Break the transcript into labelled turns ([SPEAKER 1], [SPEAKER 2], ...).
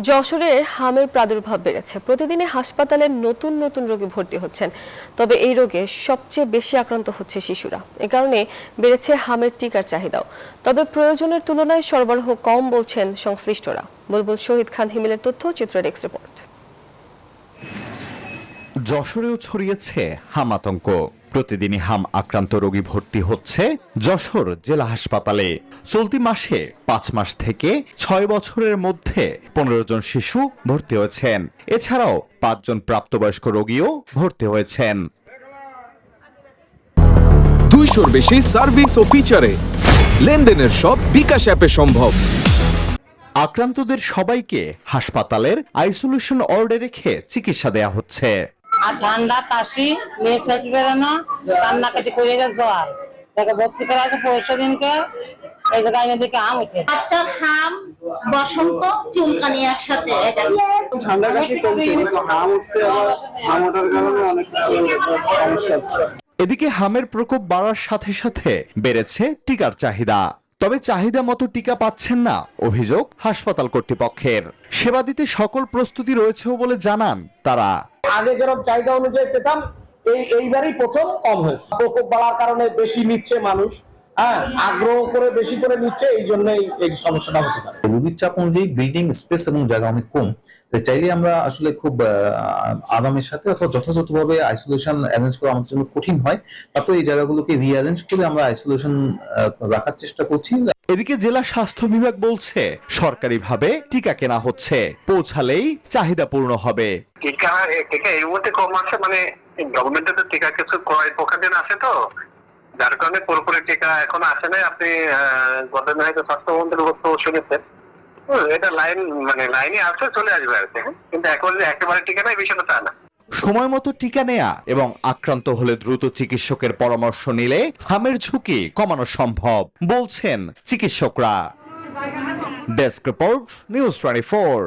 [SPEAKER 1] যশোরে হামের প্রাদুর্ভাব বেড়েছে। প্রতিদিনই হাসপাতালে নতুন নতুন রোগী ভর্তি হচ্ছেন। তবে এই রোগে সবচেয়ে বেশি আক্রান্ত হচ্ছে শিশুরা। এ কারণে বেড়েছে হামের টিকার চাহিদাও। তবে প্রয়োজনের তুলনায় সরবরাহ কম বলছেন সংশ্লিষ্টরা। বুলবুল শহীদ খান হিমেলের তথ্য, চিত্র ডেস্ক রিপোর্ট।
[SPEAKER 2] যশোরেও ছড়িয়েছে হাম আতঙ্ক। প্রতিদিনই হাম আক্রান্ত রোগী ভর্তি হচ্ছে যশোর জেলা হাসপাতালে। চলতি মাসে 5 মাস থেকে 6 বছরের মধ্যে 15 জন শিশু ভর্তি হয়েছেন। এছাড়াও 5 জন প্রাপ্তবয়স্ক রোগীও ভর্তি হয়েছেন।
[SPEAKER 3] 200-র বেশি সার্ভিস ও ফিচারে লেনদেনের সব বিকাশ অ্যাপে সম্ভব।
[SPEAKER 2] আক্রান্তদের সবাইকে হাসপাতালের আইসোলেশন ওয়ার্ডে রেখে চিকিৎসা দেয়া হচ্ছে।
[SPEAKER 4] আর ঠান্ডা, কাশি, মেয়ে সাইড বেরোনো, কান্নাকাটি করে জ্বর, তাকে ভর্তি করা আছে 15 দিনকে। এই জায়গায় এনে দিকে আম উঠে
[SPEAKER 5] বাচ্চার হাম, বসন্ত, চুলকানি একসাথে।
[SPEAKER 6] ঠান্ডা কাশি কমছে, কিন্তু হাম উঠছে, আবার হাম ওঠার কারণে অনেক সমস্যা হচ্ছে।
[SPEAKER 2] এদিকে হামের প্রকোপ বাড়ার সাথে সাথে বেড়েছে টিকার চাহিদা। তবে চাহিদা মতো টিকা পাচ্ছেন না অভিযোগ হাসপাতাল কর্তৃপক্ষের। সেবা দিতে সকল প্রস্তুতি রয়েছেও বলে জানান তারা।
[SPEAKER 7] আগে যেরকম চাহিদা অনুযায়ী পেতাম, এইবারই প্রথম কম হয়েছে। প্রকোপ বাড়ার কারণে বেশি নিচ্ছে মানুষ, আগ্রহ করে বেশি করে নিচ্ছে, এই জন্যই এই সমস্যাটা হতে পারে।
[SPEAKER 8] রোগীর চাপ অনুযায়ী বিল্ডিং স্পেস এবং জায়গা অনেক কম। চাইলে আমরা আসলে খুব আরামের সাথে অথবা যথাযথভাবে আইসোলেশন অ্যারেঞ্জ করা আমাদের জন্য কঠিন হয়। তারপর এই জায়গাগুলোকে রিঅ্যারেঞ্জ করে আমরা আইসোলেশন রাখার চেষ্টা করছি।
[SPEAKER 2] এদিকে জেলা স্বাস্থ্য বিভাগ বলছে সরকারিভাবে টিকা কেনা হচ্ছে, পৌঁছালেই চাহিদা পূর্ণ হবে।
[SPEAKER 9] টিকা এই মুহূর্তে কম আছে, মানে গভর্নমেন্টের তো টিকা কিছু ক্রয় প্রকাশন আছে, তো যার কারণে পুরোপুরি টিকা এখন আসে নাই। আপনি গতদিন হয়তো স্বাস্থ্যমন্ত্রীর বক্তব্য শুনেছেন, এটা লাইনে আসছে, চলে আসবে আর কি। কিন্তু এখন যে একেবারে টিকা নাই, বিষয়টা তা না।
[SPEAKER 2] সময় মতো টিকা নেয়া এবং আক্রান্ত হলে দ্রুত চিকিৎসকের পরামর্শ নিলে হামের ঝুঁকি কমানো সম্ভব বলছেন চিকিৎসকরা। Desk report, news 24।